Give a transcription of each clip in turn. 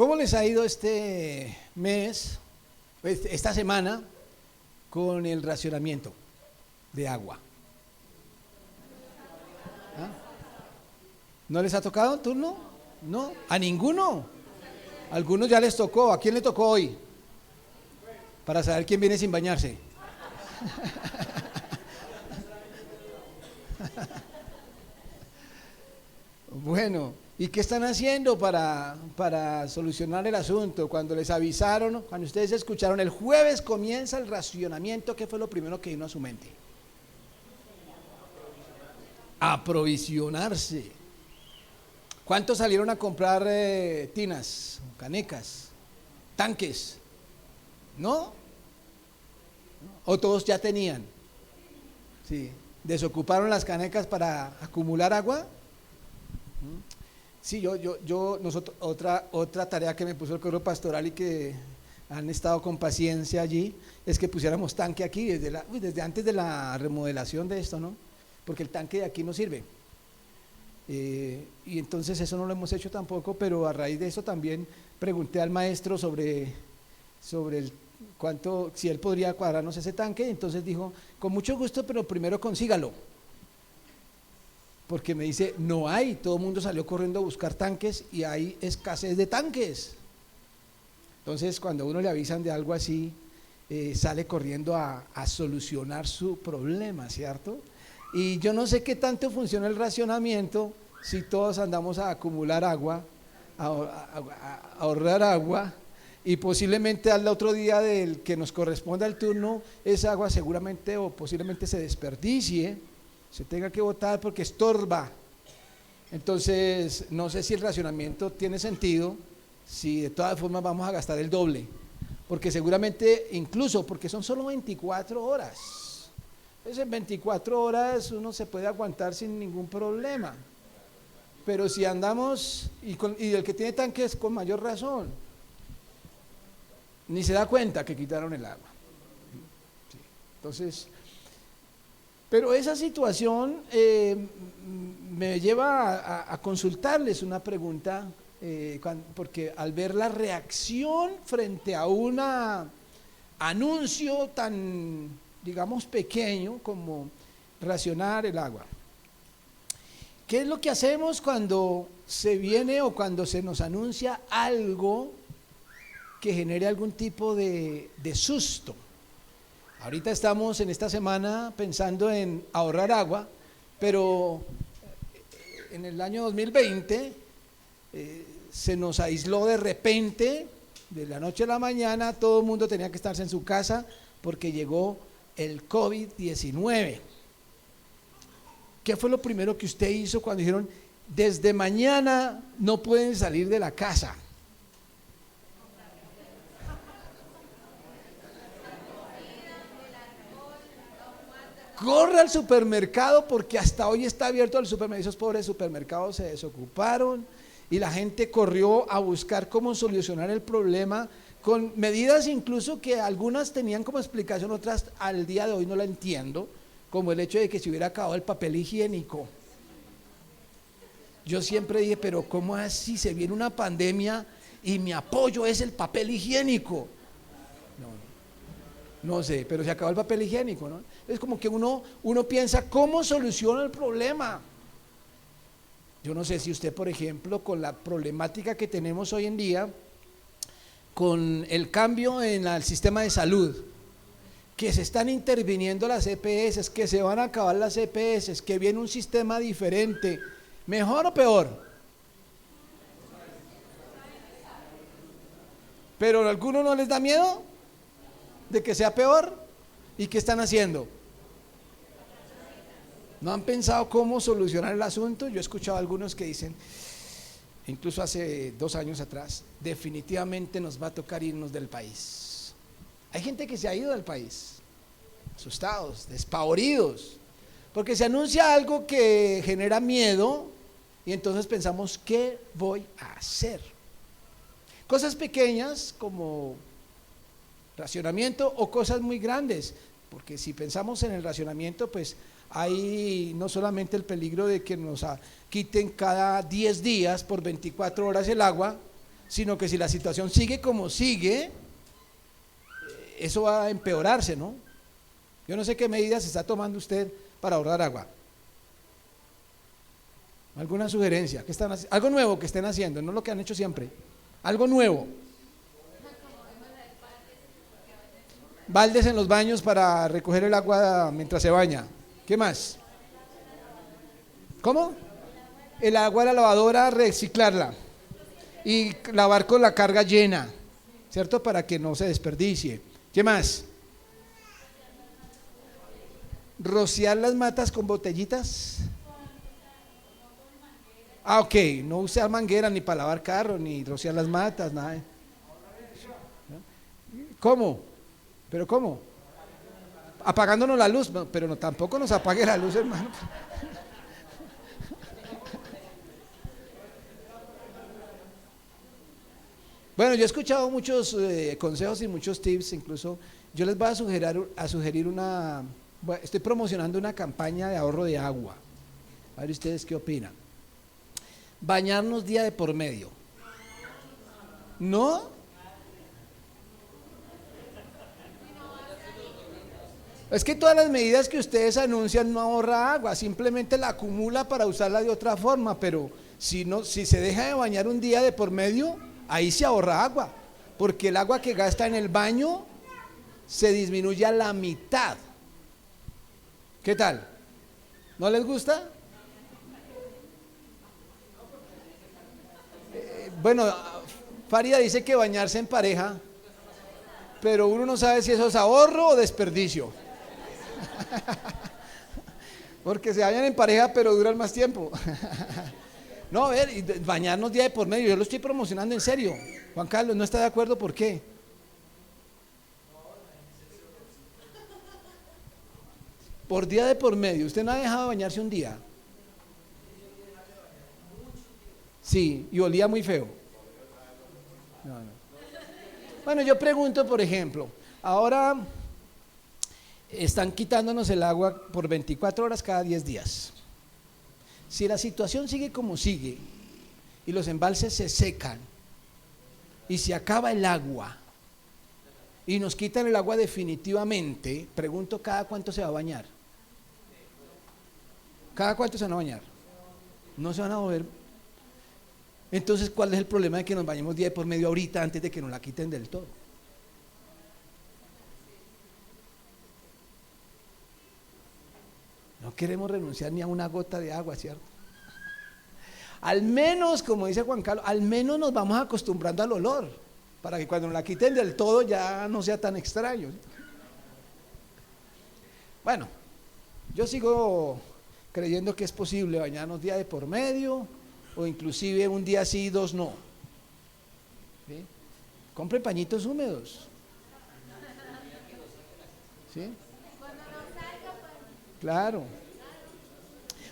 ¿Cómo les ha ido este mes, esta semana, con el racionamiento de agua? ¿Ah? ¿No les ha tocado turno? ¿No? ¿A ninguno? A algunos ya les tocó. ¿A quién le tocó hoy? Para saber quién viene sin bañarse. Bueno, ¿y qué están haciendo para solucionar el asunto? Cuando les avisaron, cuando ustedes escucharon, el jueves comienza el racionamiento, ¿qué fue lo primero que vino a su mente? Aprovisionarse. ¿Cuántos salieron a comprar tinas, canecas, tanques? ¿No? ¿O todos ya tenían? Sí. ¿Desocuparon las canecas para acumular agua? Sí, nosotros, otra tarea que me puso el coro pastoral y que han estado con paciencia allí, es que pusiéramos tanque aquí desde antes de la remodelación de esto, ¿no? Porque el tanque de aquí no sirve. Y entonces eso no lo hemos hecho tampoco, pero a raíz de eso también pregunté al maestro sobre cuánto, si él podría cuadrarnos ese tanque. Entonces dijo, con mucho gusto, pero primero consígalo. Porque me dice, no hay, todo el mundo salió corriendo a buscar tanques y hay escasez de tanques. Entonces, cuando a uno le avisan de algo así, sale corriendo a solucionar su problema, ¿cierto? Y yo no sé qué tanto funciona el racionamiento si todos andamos a acumular agua, a ahorrar agua, y posiblemente al otro día del que nos corresponda el turno, esa agua seguramente o posiblemente se desperdicie, se tenga que botar porque estorba. Entonces, no sé si el racionamiento tiene sentido, si de todas formas vamos a gastar el doble, porque seguramente, incluso porque son solo 24 horas, pues en 24 horas uno se puede aguantar sin ningún problema, pero si andamos, y el que tiene tanques con mayor razón, ni se da cuenta que quitaron el agua. Sí. Entonces, pero esa situación me lleva a consultarles una pregunta, porque al ver la reacción frente a un anuncio tan, digamos, pequeño como racionar el agua, ¿qué es lo que hacemos cuando se viene o cuando se nos anuncia algo que genere algún tipo de susto? Ahorita estamos en esta semana pensando en ahorrar agua, pero en el año 2020 se nos aisló de repente, de la noche a la mañana, todo el mundo tenía que estarse en su casa porque llegó el COVID-19. ¿Qué fue lo primero que usted hizo cuando dijeron, desde mañana no pueden salir de la casa? Corre al supermercado porque hasta hoy está abierto el supermercado. Esos pobres supermercados se desocuparon y la gente corrió a buscar cómo solucionar el problema con medidas incluso que algunas tenían como explicación, otras al día de hoy no la entiendo, como el hecho de que se hubiera acabado el papel higiénico. Yo siempre dije, pero ¿cómo así? Se viene una pandemia y mi apoyo es el papel higiénico. No sé, pero se acabó el papel higiénico, ¿no? Es como que uno piensa, ¿cómo soluciona el problema? Yo no sé si usted, por ejemplo, con la problemática que tenemos hoy en día, con el cambio en el sistema de salud, que se están interviniendo las EPS, que se van a acabar las EPS, que viene un sistema diferente, ¿mejor o peor? ¿Pero a algunos no les da miedo de que sea peor? ¿Y qué están haciendo? ¿No han pensado cómo solucionar el asunto? Yo he escuchado a algunos que dicen, incluso hace 2 años atrás, definitivamente nos va a tocar irnos del país. Hay gente que se ha ido del país, asustados, despavoridos, porque se anuncia algo que genera miedo y entonces pensamos, ¿qué voy a hacer? Cosas pequeñas como racionamiento o cosas muy grandes, porque si pensamos en el racionamiento, pues hay no solamente el peligro de que nos quiten cada 10 días por 24 horas el agua, sino que si la situación sigue como sigue, eso va a empeorarse, ¿no? Yo no sé qué medidas está tomando usted para ahorrar agua. ¿Alguna sugerencia? ¿Qué están haciendo? Algo nuevo que estén haciendo, no lo que han hecho siempre. Algo nuevo. Baldes en los baños para recoger el agua mientras se baña. ¿Qué más? ¿Cómo? El agua de la lavadora, reciclarla y lavar con la carga llena, ¿cierto? Para que no se desperdicie. ¿Qué más? Rociar las matas con botellitas. Ah, ok, no usar manguera ni para lavar carro, ni rociar las matas, nada. ¿Cómo? ¿Pero cómo? Apagándonos la luz, no, pero no, tampoco nos apague la luz, hermano. Bueno, yo he escuchado muchos consejos y muchos tips, incluso yo les voy a sugerir estoy promocionando una campaña de ahorro de agua. A ver ustedes qué opinan. Bañarnos día de por medio. ¿No? Es que todas las medidas que ustedes anuncian no ahorra agua, simplemente la acumula para usarla de otra forma, pero si se deja de bañar un día de por medio, ahí se ahorra agua, porque el agua que gasta en el baño se disminuye a la mitad. ¿Qué tal? ¿No les gusta? Bueno, Farida dice que bañarse en pareja, pero uno no sabe si eso es ahorro o desperdicio. Porque se bañan en pareja, pero duran más tiempo. No, a ver, bañarnos día de por medio, yo lo estoy promocionando en serio. Juan Carlos, ¿no está de acuerdo? ¿Por qué? Por día de por medio, ¿usted no ha dejado de bañarse un día? Sí, y olía muy feo. No, no. Bueno, yo pregunto, por ejemplo, ahora están quitándonos el agua por 24 horas cada 10 días. Si la situación sigue como sigue y los embalses se secan y se acaba el agua y nos quitan el agua definitivamente, pregunto, ¿cada cuánto se va a bañar? ¿Cada cuánto se van a bañar? No se van a mover. Entonces, ¿cuál es el problema de que nos bañemos día por medio ahorita antes de que nos la quiten del todo? No queremos renunciar ni a una gota de agua, ¿cierto? Al menos, como dice Juan Carlos, al menos nos vamos acostumbrando al olor, para que cuando nos la quiten del todo ya no sea tan extraño. Bueno, yo sigo creyendo que es posible bañarnos día de por medio, o inclusive un día sí, dos no. ¿Sí? Compren pañitos húmedos. ¿Sí? Claro.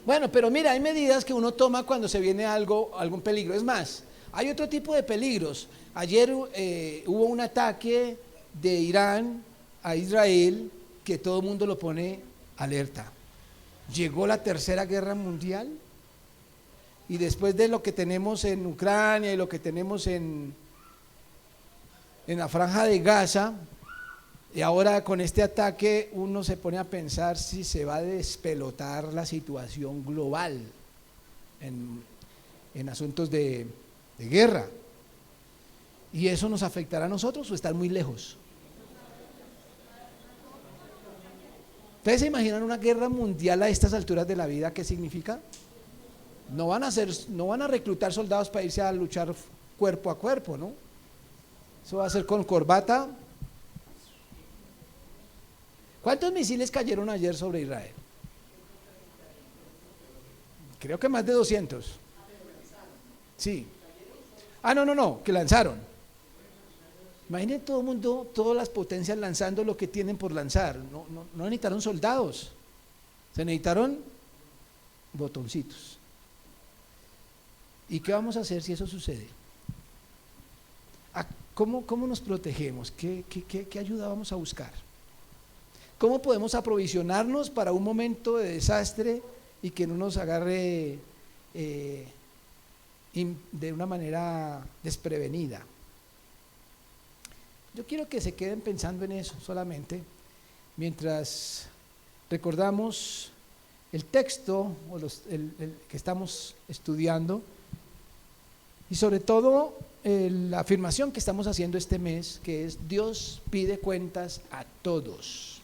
Bueno, pero mira, hay medidas que uno toma cuando se viene algún peligro. Es más, hay otro tipo de peligros. Ayer hubo un ataque de Irán a Israel que todo el mundo lo pone alerta. Llegó la tercera guerra mundial y después de lo que tenemos en Ucrania y lo que tenemos en la franja de Gaza, y ahora con este ataque uno se pone a pensar si se va a despelotar la situación global en asuntos de guerra. ¿Y eso nos afectará a nosotros o estar muy lejos? ¿Ustedes se imaginan una guerra mundial a estas alturas de la vida? ¿Qué significa? No van a reclutar soldados para irse a luchar cuerpo a cuerpo, ¿no? Eso va a ser con corbata. ¿Cuántos misiles cayeron ayer sobre Israel? Creo que más de 200. Sí. Ah, no, que lanzaron. Imaginen todo el mundo, todas las potencias lanzando lo que tienen por lanzar. No necesitaron soldados, se necesitaron botoncitos. ¿Y qué vamos a hacer si eso sucede? ¿Cómo nos protegemos? ¿Qué ayuda vamos a buscar? ¿Cómo podemos aprovisionarnos para un momento de desastre y que no nos agarre de una manera desprevenida. Yo quiero que se queden pensando en eso solamente, mientras recordamos el texto el que estamos estudiando y sobre todo la afirmación que estamos haciendo este mes, que es: Dios pide cuentas a todos.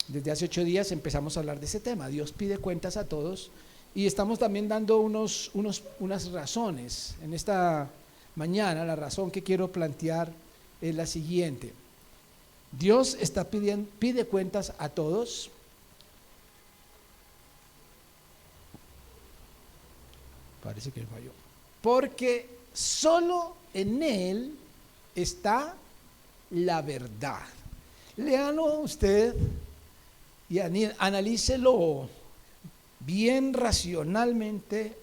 Desde hace 8 días empezamos a hablar de ese tema: Dios pide cuentas a todos, y estamos también dando unas razones. En esta mañana la razón que quiero plantear es la siguiente: Dios pide cuentas a todos parece que falló, porque solo en Él está la verdad. Léalo usted y analícelo bien racionalmente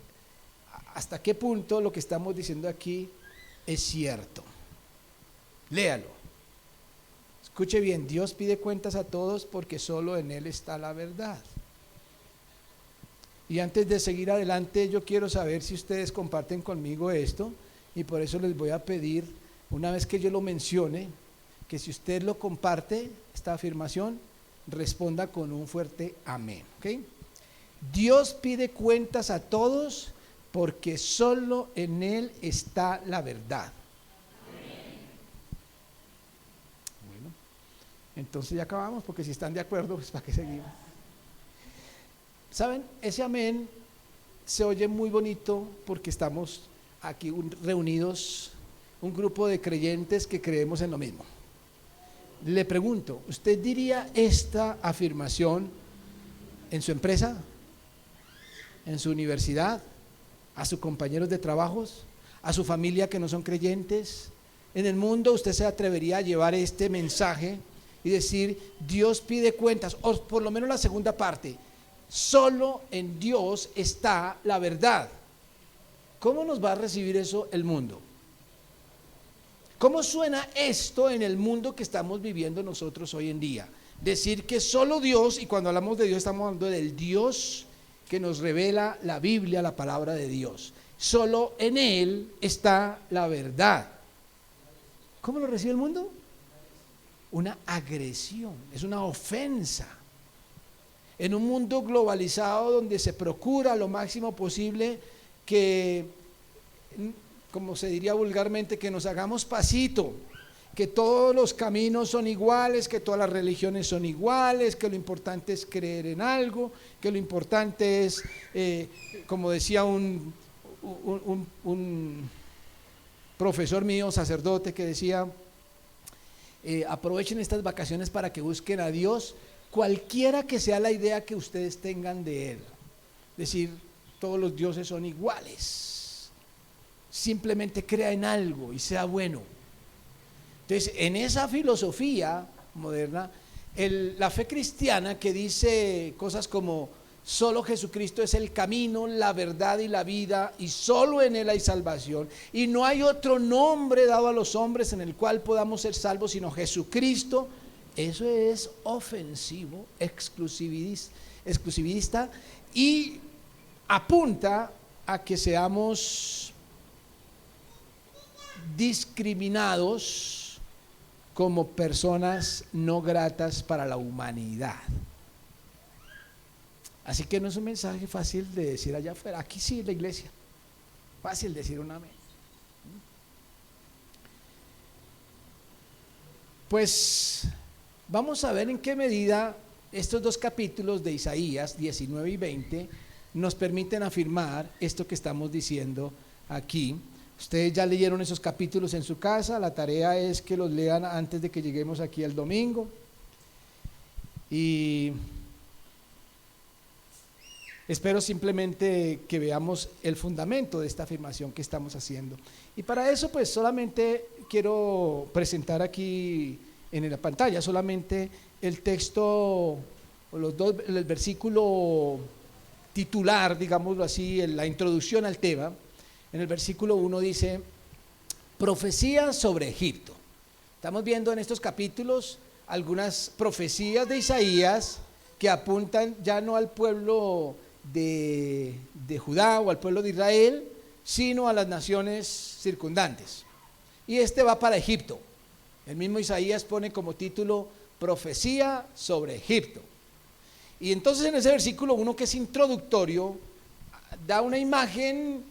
hasta qué punto lo que estamos diciendo aquí es cierto. Léalo. Escuche bien: Dios pide cuentas a todos porque solo en Él está la verdad. Y antes de seguir adelante, yo quiero saber si ustedes comparten conmigo esto, y por eso les voy a pedir, una vez que yo lo mencione, que si usted lo comparte, esta afirmación, responda con un fuerte amén. ¿Okay? Dios pide cuentas a todos porque solo en Él está la verdad. Bueno, entonces ya acabamos, porque si están de acuerdo, pues ¿para qué seguimos? ¿Saben? Ese amén se oye muy bonito porque estamos aquí reunidos, un grupo de creyentes que creemos en lo mismo. Le pregunto, ¿usted diría esta afirmación en su empresa, en su universidad, a sus compañeros de trabajos, a su familia que no son creyentes? En el mundo, ¿usted se atrevería a llevar este mensaje y decir: Dios pide cuentas, o por lo menos la segunda parte, solo en Dios está la verdad? ¿Cómo nos va a recibir eso el mundo? ¿Cómo suena esto en el mundo que estamos viviendo nosotros hoy en día? Decir que solo Dios, y cuando hablamos de Dios estamos hablando del Dios que nos revela la Biblia, la palabra de Dios. Solo en Él está la verdad. ¿Cómo lo recibe el mundo? Una agresión, es una ofensa. En un mundo globalizado donde se procura lo máximo posible que, como se diría vulgarmente, que nos hagamos pasito, que todos los caminos son iguales, que todas las religiones son iguales, que lo importante es creer en algo, que lo importante es, como decía un profesor mío, sacerdote, que decía: aprovechen estas vacaciones para que busquen a Dios, cualquiera que sea la idea que ustedes tengan de Él. Es decir, todos los dioses son iguales, simplemente crea en algo y sea bueno. Entonces, en esa filosofía moderna, la fe cristiana, que dice cosas como: solo Jesucristo es el camino, la verdad y la vida, y solo en Él hay salvación, y no hay otro nombre dado a los hombres en el cual podamos ser salvos sino Jesucristo. Eso es ofensivo, exclusivista, y apunta a que seamos discriminados como personas no gratas para la humanidad. Así que no es un mensaje fácil de decir allá afuera. Aquí sí, en la iglesia, fácil decir un amén. Pues vamos a ver en qué medida estos 2 capítulos de Isaías 19 y 20 nos permiten afirmar esto que estamos diciendo aquí. Ustedes ya leyeron esos capítulos en su casa, la tarea es que los lean antes de que lleguemos aquí el domingo. Y espero simplemente que veamos el fundamento de esta afirmación que estamos haciendo. Y para eso, pues solamente quiero presentar aquí en la pantalla solamente el texto, el versículo titular, digámoslo así, la introducción al tema. En el versículo 1 dice: profecía sobre Egipto. Estamos viendo en estos capítulos algunas profecías de Isaías que apuntan ya no al pueblo de Judá o al pueblo de Israel, sino a las naciones circundantes. Y este va para Egipto. El mismo Isaías pone como título Profecía sobre Egipto. Y entonces en ese versículo 1, que es introductorio, da una imagen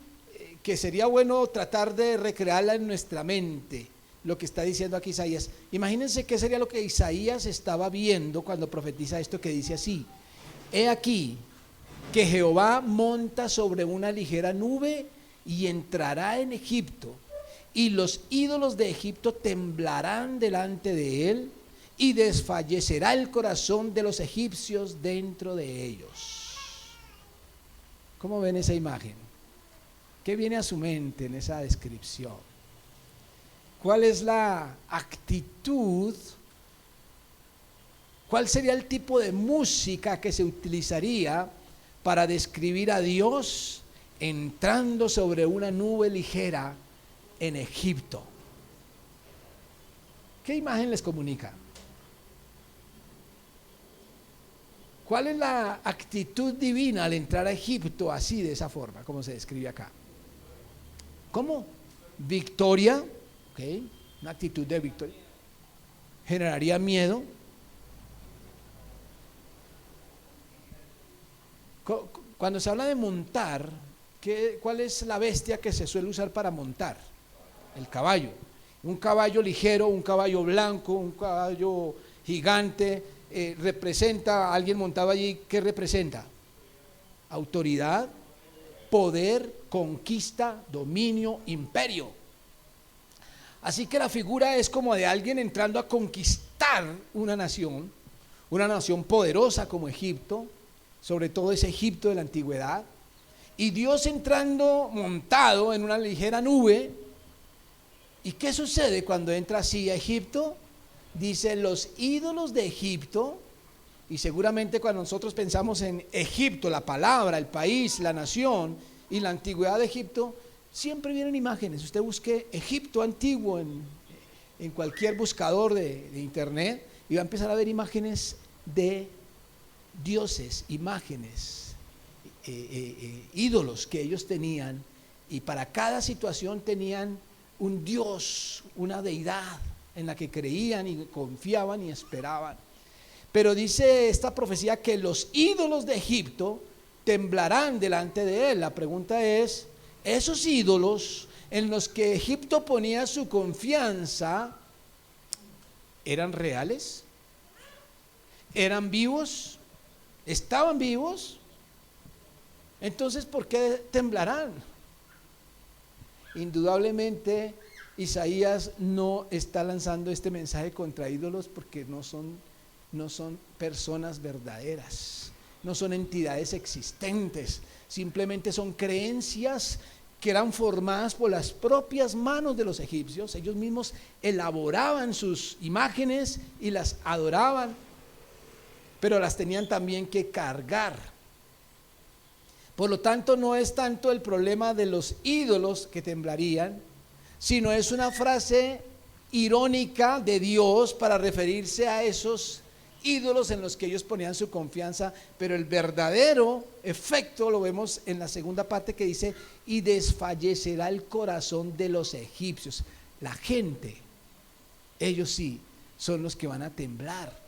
que sería bueno tratar de recrearla en nuestra mente, lo que está diciendo aquí Isaías. Imagínense qué sería lo que Isaías estaba viendo cuando profetiza esto, que dice así: he aquí que Jehová monta sobre una ligera nube y entrará en Egipto, y los ídolos de Egipto temblarán delante de él, y desfallecerá el corazón de los egipcios dentro de ellos. ¿Cómo ven esa imagen? ¿Qué viene a su mente en esa descripción? ¿Cuál es la actitud? ¿Cuál sería el tipo de música que se utilizaría para describir a Dios entrando sobre una nube ligera en Egipto? ¿Qué imagen les comunica? ¿Cuál es la actitud divina al entrar a Egipto así, de esa forma, como se describe acá? ¿Cómo? Victoria, ¿okay? Una actitud de victoria. Generaría miedo. Cuando se habla de montar, ¿cuál es la bestia que se suele usar para montar? El caballo. Un caballo ligero, un caballo blanco, un caballo gigante, representa a alguien montado allí. ¿Qué representa? Autoridad, poder, conquista, dominio, imperio. Así que la figura es como de alguien entrando a conquistar una nación poderosa como Egipto, sobre todo ese Egipto de la antigüedad, y Dios entrando montado en una ligera nube. ¿Y qué sucede cuando entra así a Egipto? Dice: los ídolos de Egipto. Y seguramente cuando nosotros pensamos en Egipto, la palabra, el país, la nación y la antigüedad de Egipto, siempre vienen imágenes. Usted busque Egipto antiguo en cualquier buscador de internet y va a empezar a ver imágenes de dioses, imágenes, ídolos que ellos tenían, y para cada situación tenían un dios, una deidad en la que creían y confiaban y esperaban. Pero dice esta profecía que los ídolos de Egipto temblarán delante de él. La pregunta es: esos ídolos en los que Egipto ponía su confianza, ¿eran reales? ¿Eran vivos? ¿Estaban vivos? Entonces, ¿por qué temblarán? Indudablemente Isaías no está lanzando este mensaje contra ídolos, porque no son personas verdaderas, no son entidades existentes, simplemente son creencias que eran formadas por las propias manos de los egipcios. Ellos mismos elaboraban sus imágenes y las adoraban, pero las tenían también que cargar. Por lo tanto, no es tanto el problema de los ídolos que temblarían, sino es una frase irónica de Dios para referirse a esos ídolos en los que ellos ponían su confianza. Pero el verdadero efecto lo vemos en la segunda parte, que dice: y desfallecerá el corazón de los egipcios. La gente, ellos sí son los que van a temblar.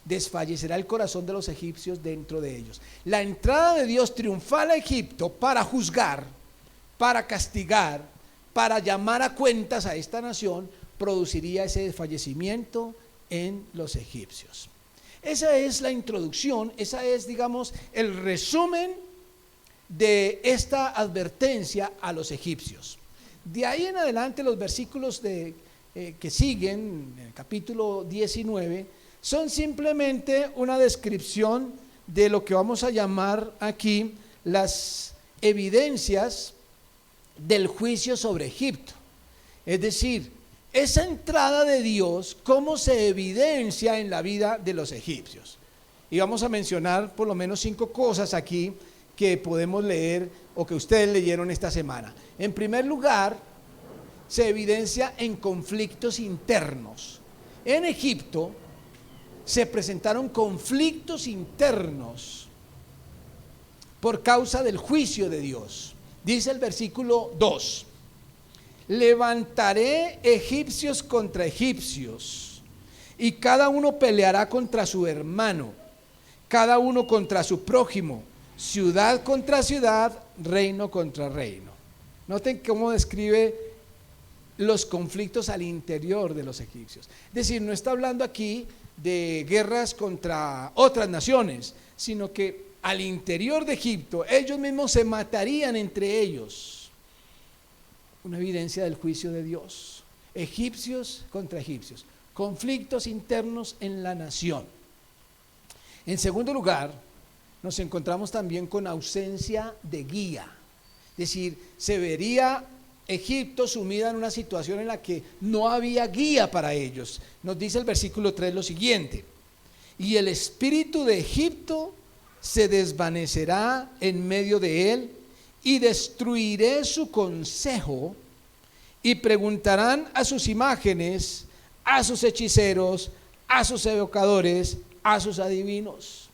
Desfallecerá el corazón de los egipcios dentro de ellos. La entrada de Dios triunfal a Egipto para juzgar, para castigar, para llamar a cuentas a esta nación, produciría ese desfallecimiento en los egipcios. Esa es la introducción, esa es, digamos, el resumen de esta advertencia a los egipcios. De ahí en adelante, los versículos que siguen, en el capítulo 19, son simplemente una descripción de lo que vamos a llamar aquí las evidencias del juicio sobre Egipto. Es decir, esa entrada de Dios, cómo se evidencia en la vida de los egipcios. Y vamos a mencionar por lo menos 5 cosas aquí que podemos leer o que ustedes leyeron esta semana. En primer lugar, se evidencia en conflictos internos. En Egipto se presentaron conflictos internos por causa del juicio de Dios. Dice el versículo 2: levantaré egipcios contra egipcios, y cada uno peleará contra su hermano, cada uno contra su prójimo, ciudad contra ciudad, reino contra reino. Noten cómo describe los conflictos al interior de los egipcios. Es decir, no está hablando aquí de guerras contra otras naciones, sino que al interior de Egipto ellos mismos se matarían entre ellos. Una evidencia del juicio de Dios. Egipcios contra egipcios, conflictos internos en la nación. En segundo lugar, nos encontramos también con ausencia de guía. Es decir, se vería Egipto sumida en una situación en la que no había guía para ellos. Nos dice el versículo 3 lo siguiente: y el espíritu de Egipto se desvanecerá en medio de él, y destruiré su consejo, y preguntarán a sus imágenes, a sus hechiceros, a sus evocadores, a sus adivinos.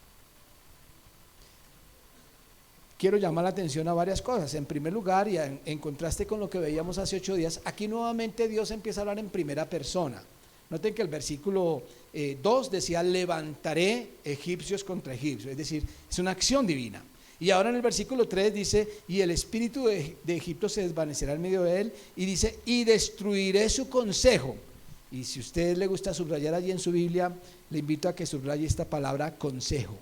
Quiero llamar la atención a varias cosas. En primer lugar, y en contraste con lo que veíamos hace 8 días, aquí nuevamente Dios empieza a hablar en primera persona. Noten que el versículo 2 decía: levantaré egipcios contra egipcios, es decir, es una acción divina. Y ahora en el versículo 3 dice: y el espíritu de Egipto se desvanecerá en medio de él, y dice: y destruiré su consejo. Y si a usted le gusta subrayar allí en su Biblia, le invito a que subraye esta palabra consejo,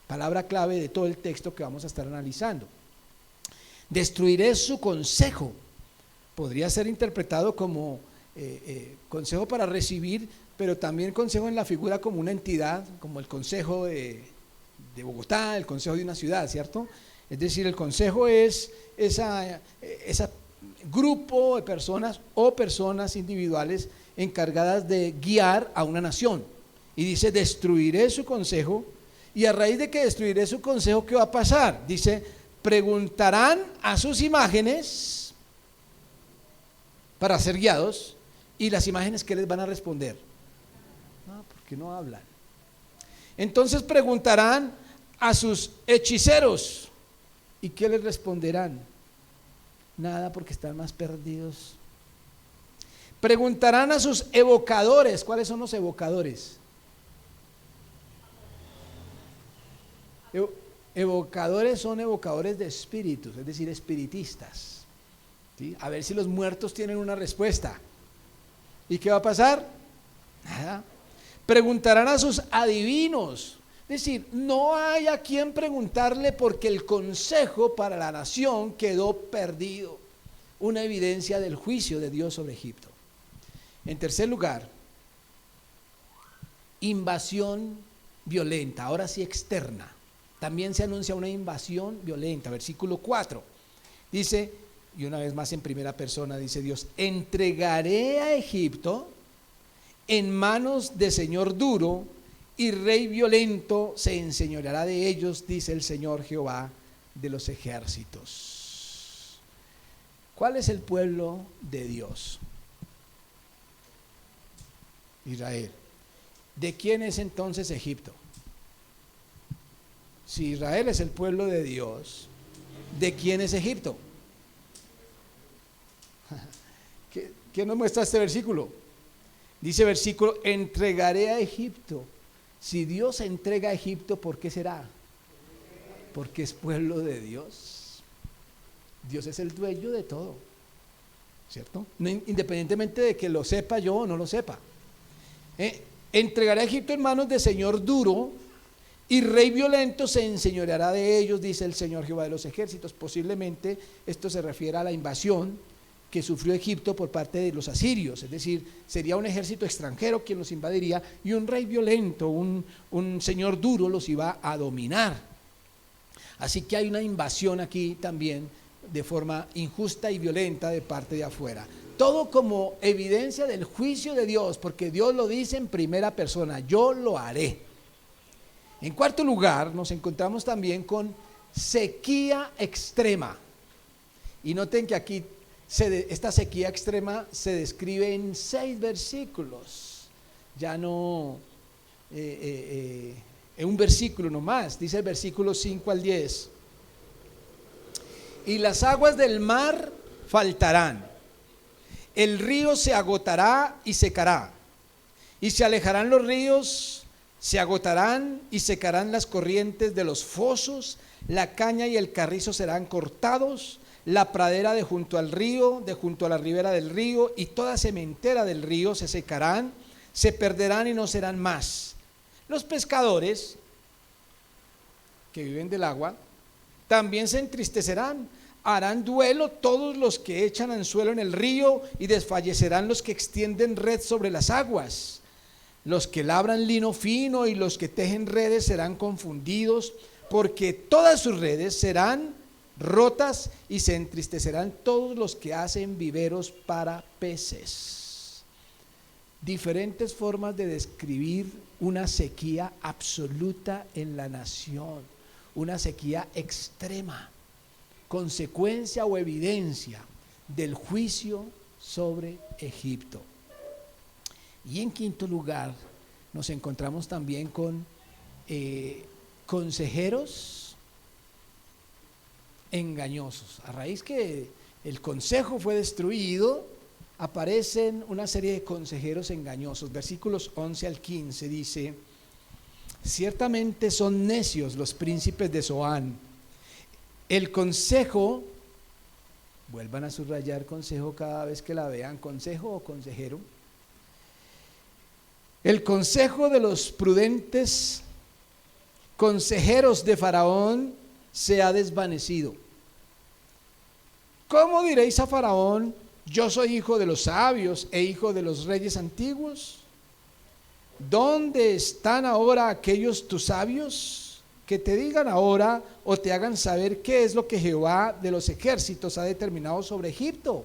palabra clave de todo el texto que vamos a estar analizando. Destruiré su consejo. Podría ser interpretado como consejo para recibir, pero también consejo en la figura como una entidad, como el consejo de Bogotá, el consejo de una ciudad, ¿cierto? Es decir, el consejo es ese grupo de personas o personas individuales encargadas de guiar a una nación. Y dice: destruiré su consejo. Y a raíz de que destruiré su consejo, ¿qué va a pasar? Dice: preguntarán a sus imágenes para ser guiados. ¿Y las imágenes qué les van a responder? No, porque no hablan. Entonces preguntarán a sus hechiceros. ¿Y qué les responderán? Nada, porque están más perdidos. Preguntarán a sus evocadores. ¿Cuáles son los evocadores? Evocadores son evocadores de espíritus, es decir, espiritistas, ¿sí? A ver si los muertos tienen una respuesta. ¿Y qué va a pasar? Nada. Preguntarán a sus adivinos, es decir, no hay a quien preguntarle porque el consejo para la nación quedó perdido. Una evidencia del juicio de Dios sobre Egipto. En tercer lugar, invasión violenta, ahora sí externa. También se anuncia una invasión violenta. Versículo 4 dice, y una vez más en primera persona dice Dios: entregaré a Egipto en manos de señor duro, y rey violento se enseñoreará de ellos, dice el Señor Jehová de los ejércitos. ¿Cuál es el pueblo de Dios? Israel. ¿De quién es entonces Egipto? Si Israel es el pueblo de Dios, ¿de quién es Egipto? ¿Qué nos muestra este versículo? Dice versículo: entregaré a Egipto. Si Dios entrega a Egipto, ¿por qué será? Porque es pueblo de Dios. Dios es el dueño de todo, ¿cierto? Independientemente de que lo sepa yo o no lo sepa. Entregaré a Egipto en manos de señor duro, y rey violento se enseñoreará de ellos, dice el Señor Jehová de los ejércitos. Posiblemente esto se refiere a la invasión que sufrió Egipto por parte de los asirios, es decir, sería un ejército extranjero quien los invadiría, y un rey violento, un señor duro los iba a dominar. Así que hay una invasión aquí también de forma injusta y violenta de parte de afuera. Todo como evidencia del juicio de Dios, porque Dios lo dice en primera persona: yo lo haré. En cuarto lugar, nos encontramos también con sequía extrema. Y noten que aquí esta sequía extrema se describe en 6 versículos. Ya no en un versículo nomás. Dice el versículo 5 al 10: y las aguas del mar faltarán. El río se agotará y secará, y se alejarán los ríos, se agotarán y secarán las corrientes de los fosos, la caña y el carrizo serán cortados, la pradera de junto al río, de junto a la ribera del río, y toda sementera del río se secarán, se perderán y no serán más. Los pescadores que viven del agua también se entristecerán, harán duelo todos los que echan anzuelo en el río, y desfallecerán los que extienden red sobre las aguas. Los que labran lino fino y los que tejen redes serán confundidos, porque todas sus redes serán rotas, y se entristecerán todos los que hacen viveros para peces. Diferentes formas de describir una sequía absoluta en la nación, una sequía extrema, consecuencia o evidencia del juicio sobre Egipto. Y en quinto lugar, nos encontramos también con consejeros engañosos. A raíz que el consejo fue destruido, aparecen una serie de consejeros engañosos. Versículos 11 al 15 dice: ciertamente son necios los príncipes de Zoán. El consejo, vuelvan a subrayar consejo cada vez que la vean, consejo o consejero. El consejo de los prudentes consejeros de Faraón se ha desvanecido. ¿Cómo diréis a Faraón: yo soy hijo de los sabios e hijo de los reyes antiguos? ¿Dónde están ahora aquellos tus sabios que te digan ahora o te hagan saber qué es lo que Jehová de los ejércitos ha determinado sobre Egipto?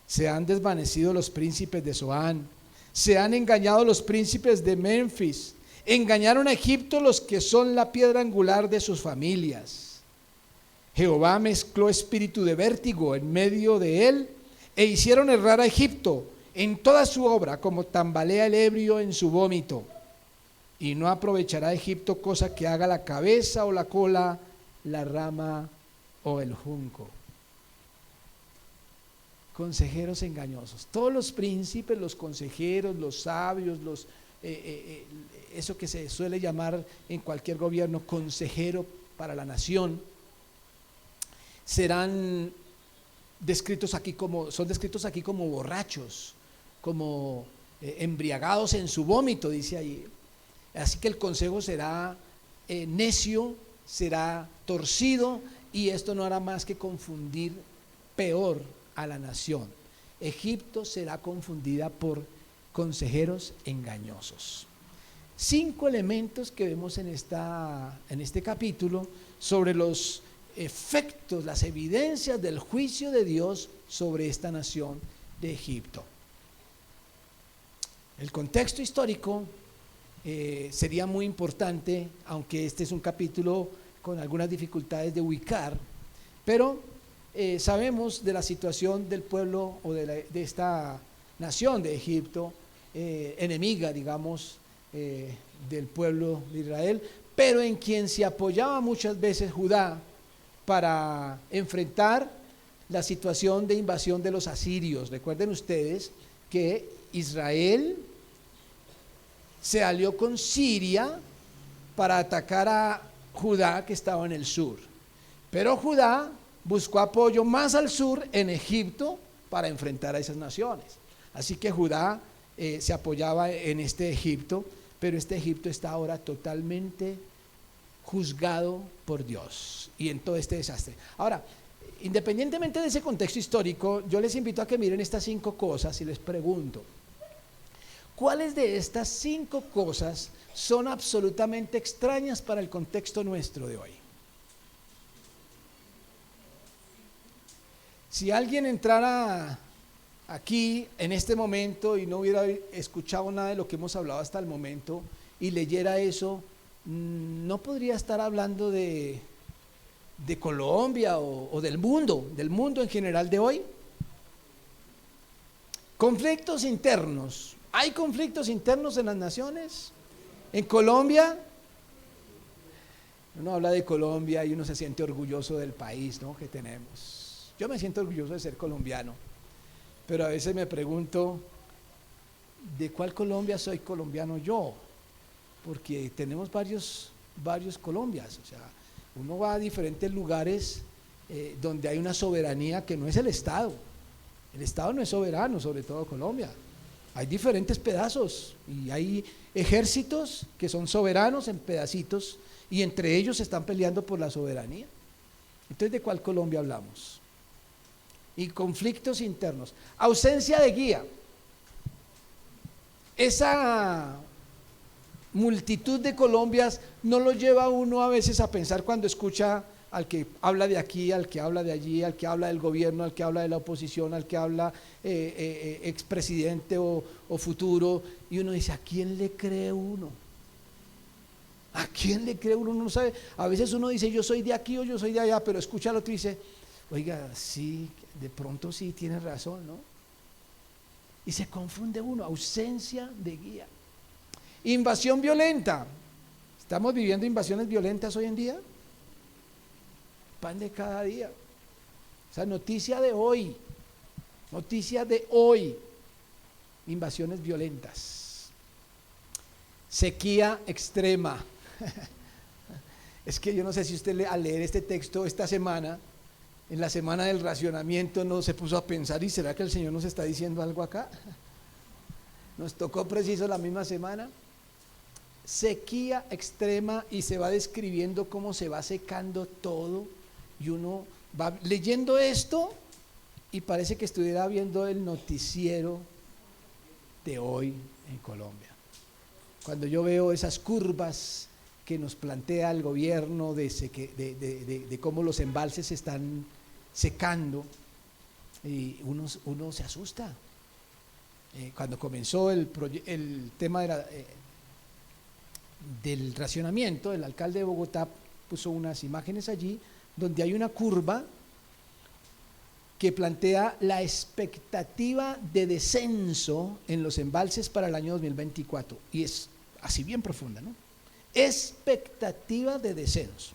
Se han desvanecido los príncipes de Zoán, se han engañado los príncipes de Memphis, engañaron a Egipto los que son la piedra angular de sus familias. Jehová mezcló espíritu de vértigo en medio de él, e hicieron errar a Egipto en toda su obra, como tambalea el ebrio en su vómito. Y no aprovechará Egipto cosa que haga la cabeza o la cola, la rama o el junco. Consejeros engañosos. Todos los príncipes, los consejeros, los sabios, eso que se suele llamar en cualquier gobierno consejero para la nación, serán descritos aquí como borrachos, como embriagados en su vómito, dice ahí. Así que el consejo será necio, será torcido, y esto no hará más que confundir peor a la nación. Egipto será confundida por consejeros engañosos. 5 elementos que vemos en este capítulo sobre los efectos, las evidencias del juicio de Dios sobre esta nación de Egipto. El contexto histórico sería muy importante, aunque este es un capítulo con algunas dificultades de ubicar, pero sabemos de la situación del pueblo o de esta nación de Egipto, enemiga, digamos, del pueblo de Israel, pero en quien se apoyaba muchas veces Judá para enfrentar la situación de invasión de los asirios. Recuerden ustedes que Israel se alió con Siria para atacar a Judá, que estaba en el sur, pero Judá buscó apoyo más al sur, en Egipto, para enfrentar a esas naciones. Así que Judá se apoyaba en este Egipto, pero este Egipto está ahora totalmente juzgado por Dios y en todo este desastre. Ahora, independientemente de ese contexto histórico, yo les invito a que miren estas 5 cosas y les pregunto: ¿cuáles de estas 5 cosas son absolutamente extrañas para el contexto nuestro de hoy? Si alguien entrara aquí en este momento y no hubiera escuchado nada de lo que hemos hablado hasta el momento y leyera eso, no podría estar hablando de Colombia o del mundo en general de hoy. Conflictos internos. ¿Hay conflictos internos en las naciones? En Colombia, Uno habla de Colombia y uno se siente orgulloso del país, ¿no?, que tenemos. Yo me siento orgulloso de ser colombiano, pero a veces me pregunto, ¿de cuál Colombia soy colombiano yo? Porque tenemos varios Colombias. O sea, uno va a diferentes lugares donde hay una soberanía que no es el Estado. El Estado no es soberano, sobre todo Colombia. Hay diferentes pedazos y hay ejércitos que son soberanos en pedacitos y entre ellos se están peleando por la soberanía. Entonces, ¿de cuál Colombia hablamos? Y conflictos internos. Ausencia de guía. Esa multitud de Colombias no lo lleva a uno a veces a pensar cuando escucha al que habla de aquí, al que habla de allí, al que habla del gobierno, al que habla de la oposición, al que habla expresidente o futuro, y uno dice, ¿a quién le cree uno? ¿A quién le cree uno? Uno no sabe. A veces uno dice, yo soy de aquí o yo soy de allá, pero escucha al otro y dice, oiga, sí, de pronto sí tiene razón, ¿no? Y se confunde uno. Ausencia de guía. Invasión violenta. ¿Estamos viviendo invasiones violentas hoy en día? Pan de cada día. O sea, noticia de hoy. Invasiones violentas. Sequía extrema. Es que yo no sé si usted al leer este texto esta semana, en la semana del racionamiento, no se puso a pensar, ¿y será que el Señor nos está diciendo algo acá? Nos tocó preciso la misma semana. Sequía extrema, y se va describiendo cómo se va secando todo, y uno va leyendo esto y parece que estuviera viendo el noticiero de hoy en Colombia. Cuando yo veo esas curvas que nos plantea el gobierno de cómo los embalses se están secando, y uno se asusta. Cuando comenzó el tema del racionamiento, el alcalde de Bogotá puso unas imágenes allí donde hay una curva que plantea la expectativa de descenso en los embalses para el año 2024, y es así bien profunda, ¿no? Expectativa de descenso.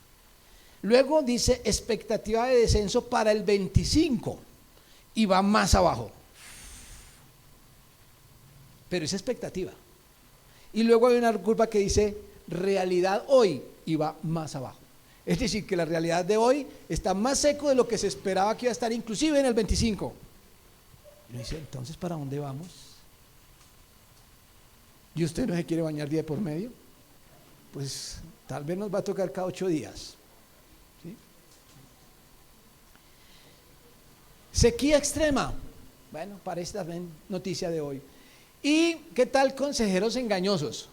Luego dice expectativa de descenso para el 25 y va más abajo, pero es expectativa. Y luego hay una curva que dice realidad hoy y va más abajo. Es decir, que la realidad de hoy está más seco de lo que se esperaba que iba a estar inclusive en el 25. Y uno dice, entonces, ¿para dónde vamos? ¿Y usted no se quiere bañar día por medio? Pues tal vez nos va a tocar cada 8 días. ¿Sí? Sequía extrema. Bueno, parece también noticia de hoy. ¿Y qué tal consejeros engañosos?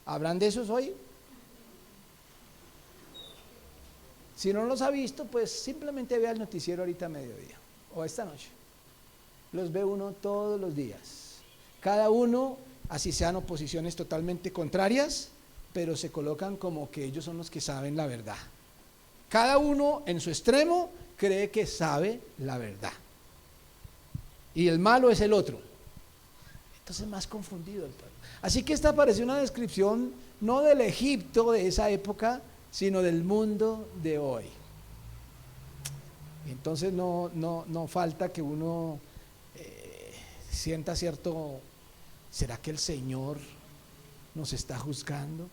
¿Habrán de esos hoy? Si no los ha visto, pues simplemente vea el noticiero ahorita a mediodía o esta noche. Los ve uno todos los días. Cada uno, así sean oposiciones totalmente contrarias, pero se colocan como que ellos son los que saben la verdad. Cada uno en su extremo cree que sabe la verdad. Y el malo es el otro. Entonces más confundido el pueblo. Así que esta parece una descripción no del Egipto de esa época, sino del mundo de hoy. Entonces no falta que uno sienta cierto, ¿será que el Señor nos está juzgando?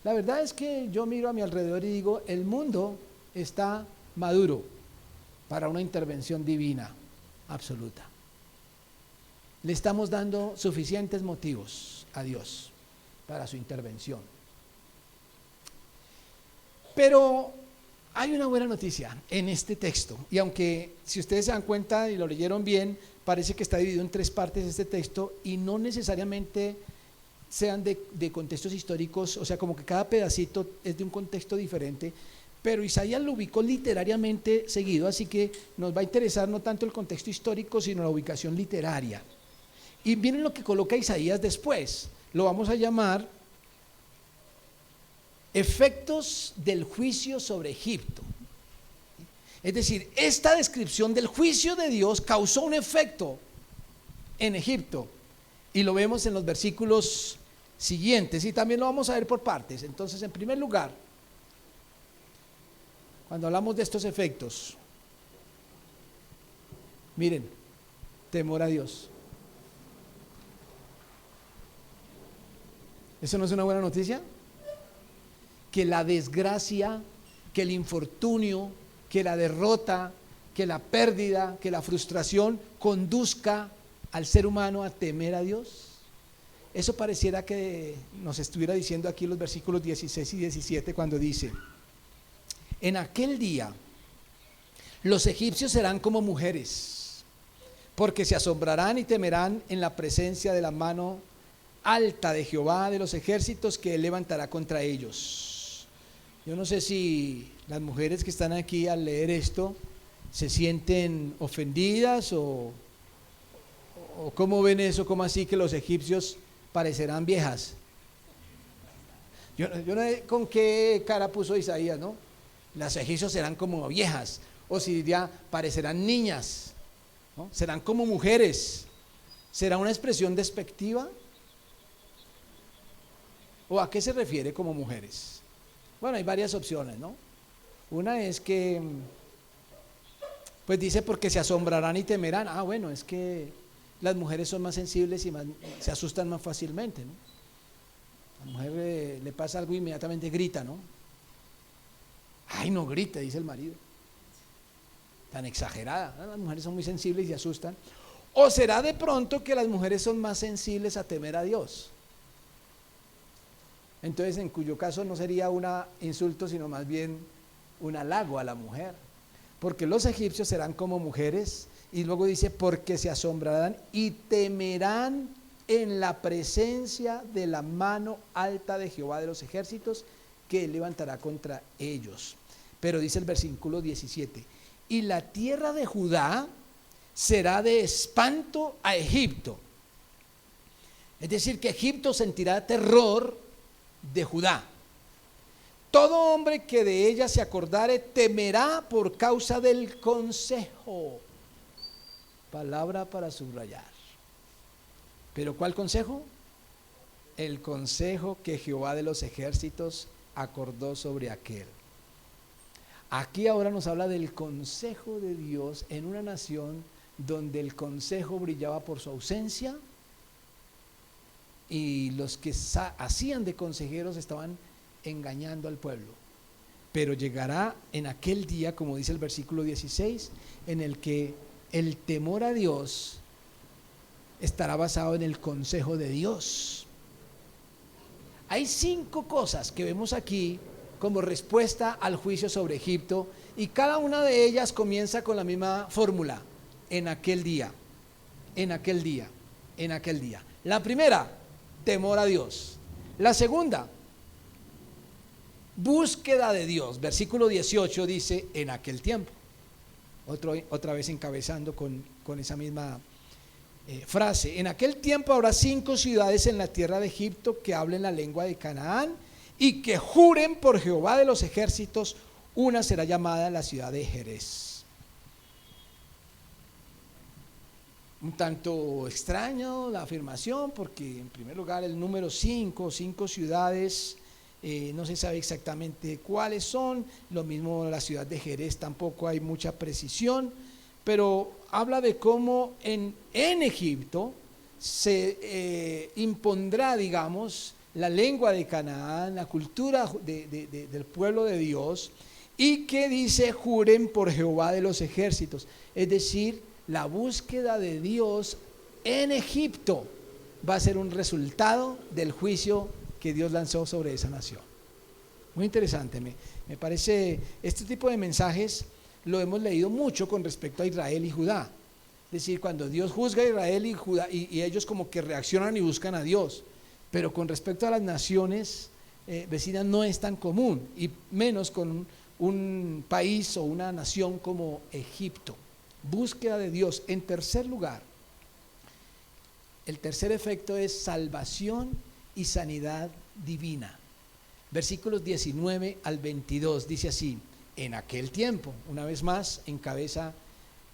La verdad es que yo miro a mi alrededor y digo, el mundo está maduro para una intervención divina absoluta. Le estamos dando suficientes motivos a Dios para su intervención. Pero hay una buena noticia en este texto, y aunque si ustedes se dan cuenta y lo leyeron bien, parece que está dividido en 3 partes este texto, y no necesariamente sean de contextos históricos, o sea, como que cada pedacito es de un contexto diferente, pero Isaías lo ubicó literariamente seguido, así que nos va a interesar no tanto el contexto histórico, sino la ubicación literaria. Y miren lo que coloca Isaías después, lo vamos a llamar efectos del juicio sobre Egipto. Es decir, esta descripción del juicio de Dios causó un efecto en Egipto, y lo vemos en los versículos siguientes, y también lo vamos a ver por partes. Entonces, en primer lugar, cuando hablamos de estos efectos, miren, temor a Dios. ¿Eso no es una buena noticia? Que la desgracia, que el infortunio, que la derrota, que la pérdida, que la frustración conduzca al ser humano a temer a Dios. Eso pareciera que nos estuviera diciendo aquí los versículos 16 y 17 cuando dice: en aquel día los egipcios serán como mujeres, porque se asombrarán y temerán en la presencia de la mano alta de Jehová de los ejércitos, que él levantará contra ellos. Yo no sé si las mujeres que están aquí al leer esto se sienten ofendidas o cómo ven eso, cómo así que los egipcios parecerán viejas. Yo no sé con qué cara puso Isaías, ¿no? Las egipcios serán como viejas, o si diría parecerán niñas, ¿no? Serán como mujeres. ¿Será una expresión despectiva? ¿O a qué se refiere como mujeres? Bueno, hay varias opciones, ¿no? Una es que, pues dice, porque se asombrarán y temerán. Ah, bueno, es que las mujeres son más sensibles y se asustan más fácilmente, ¿no? A la mujer le pasa algo y inmediatamente grita, ¿no? Ay, no grite, dice el marido. Tan exagerada, ¿no? Las mujeres son muy sensibles y se asustan. ¿O será de pronto que las mujeres son más sensibles a temer a Dios? Entonces, en cuyo caso no sería un insulto, sino más bien un halago a la mujer. Porque los egipcios serán como mujeres, y luego dice, porque se asombrarán y temerán en la presencia de la mano alta de Jehová de los ejércitos, que él levantará contra ellos. Pero dice el versículo 17, y la tierra de Judá será de espanto a Egipto. Es decir, que Egipto sentirá terror de Judá. Todo hombre que de ella se acordare temerá por causa del consejo. Palabra para subrayar. ¿Pero cuál consejo? El consejo que Jehová de los ejércitos acordó sobre aquel. Aquí ahora nos habla del consejo de Dios en una nación donde el consejo brillaba por su ausencia, y los que hacían de consejeros estaban engañando al pueblo. Pero llegará en aquel día, como dice el versículo 16, en el que el temor a Dios estará basado en el consejo de Dios. Hay 5 cosas que vemos aquí como respuesta al juicio sobre Egipto, y cada una de ellas comienza con la misma fórmula: en aquel día, en aquel día, en aquel día. La primera, temor a Dios. La segunda, búsqueda de Dios. Versículo 18 dice, en aquel tiempo. Otra vez encabezando con esa misma frase. En aquel tiempo habrá 5 ciudades en la tierra de Egipto que hablen la lengua de Canaán y que juren por Jehová de los ejércitos. Una será llamada la ciudad de Jerez. Un tanto extraño la afirmación, porque en primer lugar el número 5 ciudades, no se sabe exactamente cuáles son. Lo mismo la ciudad de Jerez, tampoco hay mucha precisión, pero habla de cómo en Egipto se impondrá, digamos, la lengua de Canaán, la cultura del pueblo de Dios, y que dice, juren por Jehová de los ejércitos. Es decir, la búsqueda de Dios en Egipto va a ser un resultado del juicio que Dios lanzó sobre esa nación. Muy interesante, me parece. Este tipo de mensajes lo hemos leído mucho con respecto a Israel y Judá. Es decir, cuando Dios juzga a Israel y Judá, y ellos como que reaccionan y buscan a Dios. Pero con respecto a las naciones vecinas no es tan común, y menos con un país o una nación como Egipto. Búsqueda de Dios. En tercer lugar, el tercer efecto es salvación y sanidad divina. Versículos 19 al 22 dice así: en aquel tiempo, una vez más encabeza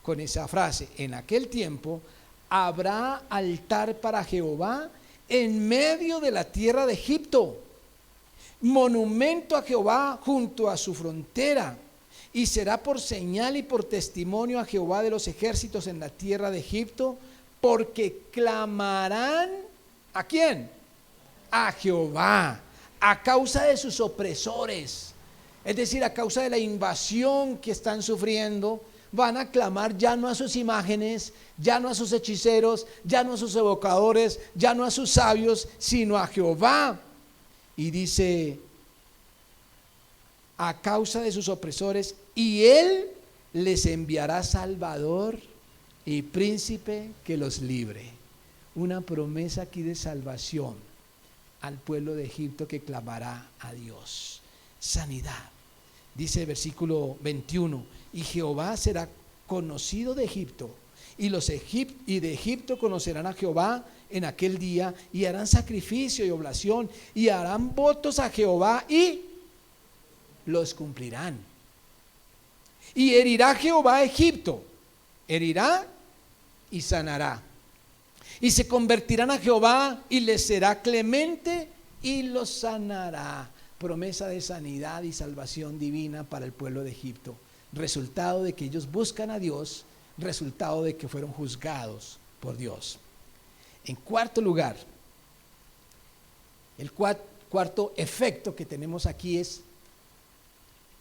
con esa frase, en aquel tiempo habrá altar para Jehová en medio de la tierra de Egipto, monumento a Jehová junto a su frontera, y será por señal y por testimonio a Jehová de los ejércitos en la tierra de Egipto, porque clamarán, ¿a quién? A Jehová, a causa de sus opresores, es decir, a causa de la invasión que están sufriendo. Van a clamar ya no a sus imágenes, ya no a sus hechiceros, ya no a sus evocadores, ya no a sus sabios, sino a Jehová. Y dice, a causa de sus opresores, y Él les enviará Salvador y príncipe que los libre. Una promesa aquí de salvación al pueblo de Egipto que clamará a Dios. Sanidad. Dice el versículo 21, y Jehová será conocido de Egipto, y de Egipto conocerán a Jehová en aquel día, y harán sacrificio y oblación, y harán votos a Jehová, y los cumplirán. Y herirá Jehová a Egipto, herirá y sanará. Y se convertirán a Jehová, y les será clemente, y los sanará. Promesa de sanidad y salvación divina para el pueblo de Egipto. Resultado de que ellos buscan a Dios, resultado de que fueron juzgados por Dios. En cuarto lugar, el cuarto efecto que tenemos aquí es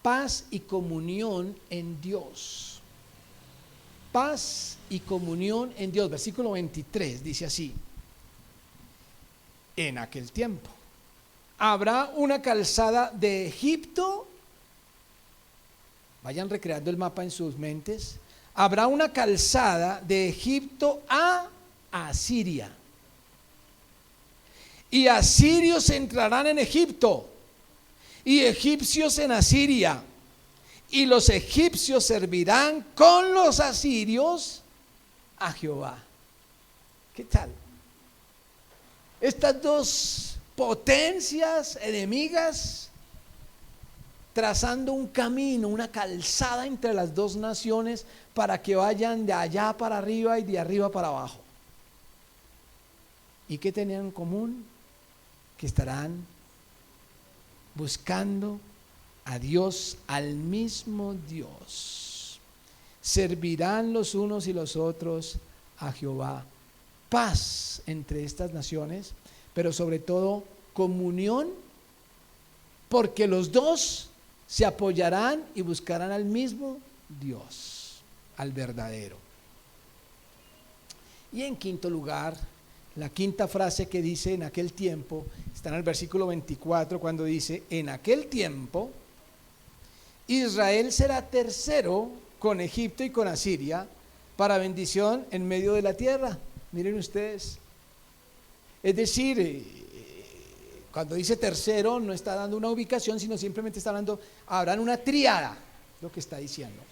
paz y comunión en Dios. Paz y comunión en Dios. Versículo 23 dice así: en aquel tiempo habrá una calzada de Egipto. Vayan recreando el mapa en sus mentes. Habrá una calzada de Egipto a Asiria. Y asirios entrarán en Egipto, y egipcios en Asiria. Y los egipcios servirán con los asirios a Jehová. ¿Qué tal? Estas dos potencias enemigas trazando un camino, una calzada entre las dos naciones para que vayan de allá para arriba y de arriba para abajo. ¿Y qué tenían en común? Que estarán buscando a Dios, al mismo Dios. Servirán los unos y los otros a Jehová. Paz entre estas naciones, pero sobre todo comunión, porque los dos se apoyarán y buscarán al mismo Dios, al verdadero. Y en quinto lugar, la quinta frase que dice en aquel tiempo, está en el versículo 24, cuando dice, en aquel tiempo, Israel será tercero con Egipto y con Asiria para bendición en medio de la tierra. Miren ustedes. Es decir, cuando dice tercero no está dando una ubicación, sino simplemente está hablando, habrán una tríada, lo que está diciendo.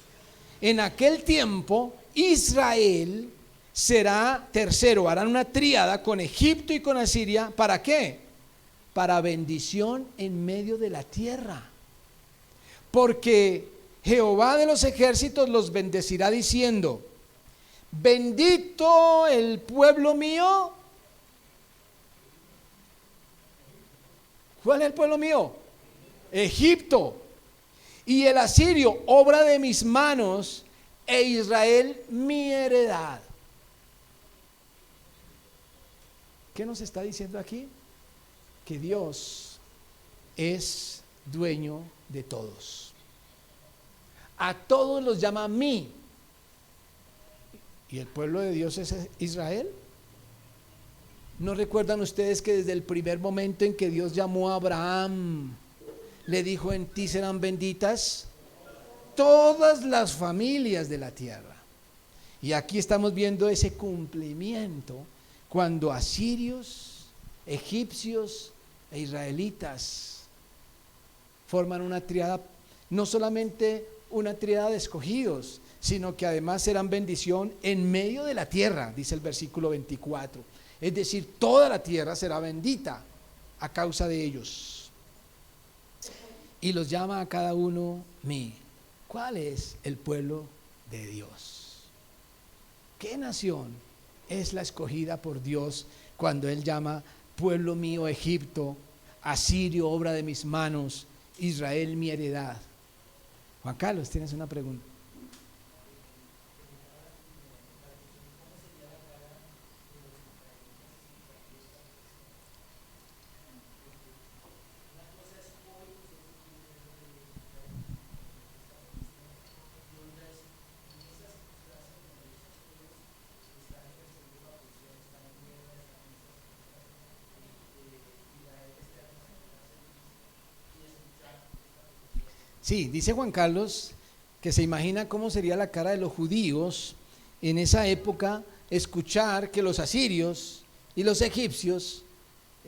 En aquel tiempo Israel será tercero, harán una tríada con Egipto y con Asiria. ¿Para qué? Para bendición en medio de la tierra. Porque Jehová de los ejércitos los bendecirá diciendo, bendito el pueblo mío. ¿Cuál es el pueblo mío? Egipto. Y el asirio, obra de mis manos, e Israel, mi heredad. ¿Qué nos está diciendo aquí? Que Dios es dueño de todos. A todos los llama mí. ¿Y el pueblo de Dios es Israel? ¿No recuerdan ustedes que desde el primer momento en que Dios llamó a Abraham, le dijo, en ti serán benditas todas las familias de la tierra? Y aquí estamos viendo ese cumplimiento cuando asirios, egipcios e israelitas forman una tríada, no solamente una tríada de escogidos, sino que además serán bendición en medio de la tierra, dice el versículo 24. Es decir, toda la tierra será bendita a causa de ellos. Y los llama a cada uno mí. ¿Cuál es el pueblo de Dios? ¿Qué nación es la escogida por Dios cuando Él llama pueblo mío Egipto, Asirio obra de mis manos, Israel mi heredad. Juan Carlos, tienes una pregunta. Sí, dice Juan Carlos que se imagina cómo sería la cara de los judíos en esa época escuchar que los asirios y los egipcios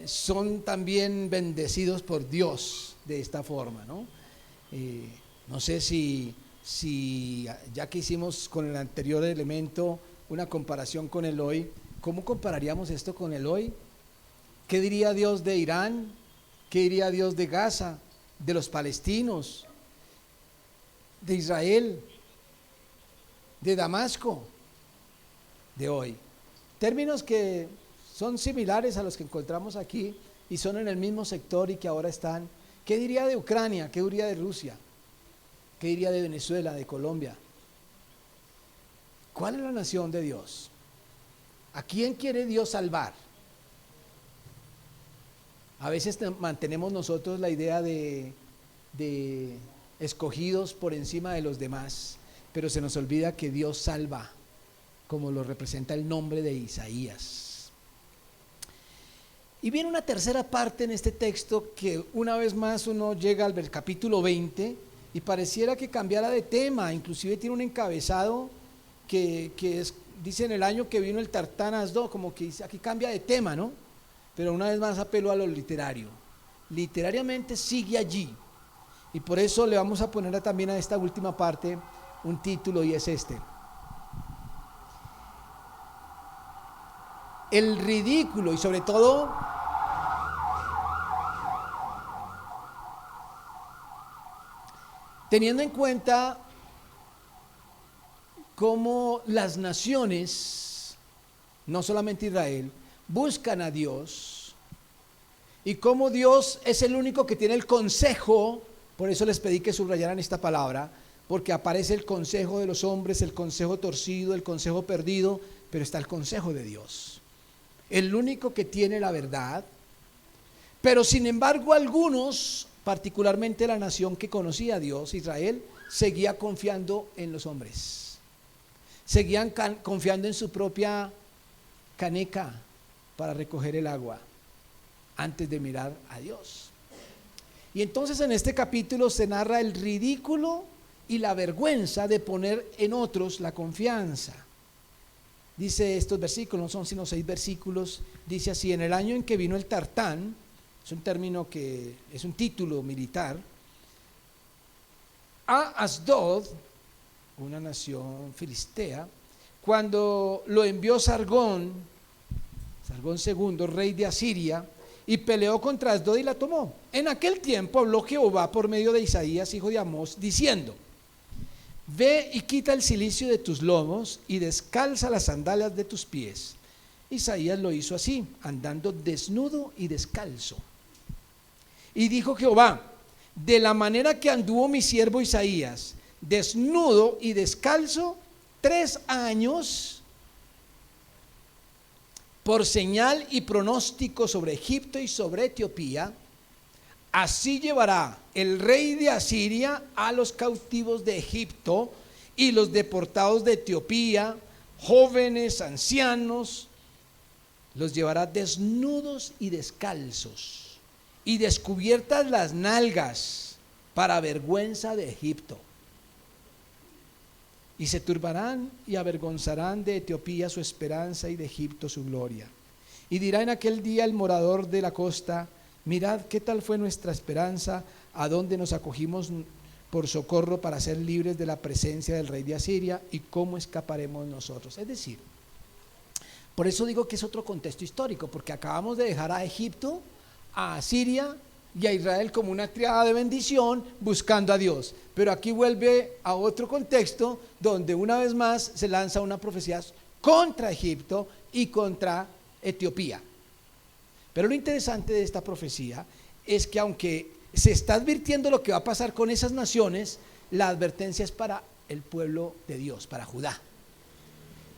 son también bendecidos por Dios de esta forma, ¿no? No sé si ya que hicimos con el anterior elemento una comparación con el hoy, ¿cómo compararíamos esto con el hoy? ¿Qué diría Dios de Irán? ¿Qué diría Dios de Gaza, de los palestinos, de Israel, de Damasco, de hoy? Términos que son similares a los que encontramos aquí y son en el mismo sector y que ahora están. ¿Qué diría de Ucrania? ¿Qué diría de Rusia? ¿Qué diría de Venezuela, de Colombia? ¿Cuál es la nación de Dios? ¿A quién quiere Dios salvar? A veces mantenemos nosotros la idea de escogidos por encima de los demás, pero se nos olvida que Dios salva, como lo representa el nombre de Isaías. Y viene una tercera parte en este texto que una vez más uno llega al capítulo 20 y pareciera que cambiara de tema, inclusive tiene un encabezado que dice en el año que vino el Tartán Asdod, como que dice, aquí cambia de tema, ¿no? Pero una vez más apelo a lo literario. Literariamente sigue allí. Y por eso le vamos a poner también a esta última parte un título y es este: el ridículo y sobre todo teniendo en cuenta cómo las naciones, no solamente Israel, buscan a Dios y cómo Dios es el único que tiene el consejo. Por eso les pedí que subrayaran esta palabra, porque aparece el consejo de los hombres, el consejo torcido, el consejo perdido, pero está el consejo de Dios, el único que tiene la verdad. Pero sin embargo algunos, particularmente la nación que conocía a Dios, Israel, seguía confiando en los hombres, seguían confiando en su propia caneca para recoger el agua antes de mirar a Dios. Y entonces en este capítulo se narra el ridículo y la vergüenza de poner en otros la confianza. Dice estos versículos, no son sino 6 versículos, dice así: en el año en que vino el Tartán, es un término que es un título militar, a Asdod, una nación filistea, cuando lo envió Sargón II, rey de Asiria, y peleó contra Asdod y la tomó. En aquel tiempo habló Jehová por medio de Isaías, hijo de Amós, diciendo: ve y quita el cilicio de tus lomos y descalza las sandalias de tus pies. Isaías lo hizo así, andando desnudo y descalzo. Y dijo Jehová: de la manera que anduvo mi siervo Isaías, desnudo y descalzo 3 años, por señal y pronóstico sobre Egipto y sobre Etiopía, así llevará el rey de Asiria a los cautivos de Egipto y los deportados de Etiopía, jóvenes, ancianos, los llevará desnudos y descalzos y descubiertas las nalgas para vergüenza de Egipto. Y se turbarán y avergonzarán de Etiopía su esperanza y de Egipto su gloria. Y dirá en aquel día el morador de la costa: mirad qué tal fue nuestra esperanza, a dónde nos acogimos por socorro para ser libres de la presencia del rey de Asiria, y cómo escaparemos nosotros. Es decir, por eso digo que es otro contexto histórico, porque acabamos de dejar a Egipto, a Asiria y a Israel como una triada de bendición buscando a Dios. Pero aquí vuelve a otro contexto donde una vez más se lanza una profecía contra Egipto y contra Etiopía. Pero lo interesante de esta profecía es que aunque se está advirtiendo lo que va a pasar con esas naciones, la advertencia es para el pueblo de Dios, para Judá.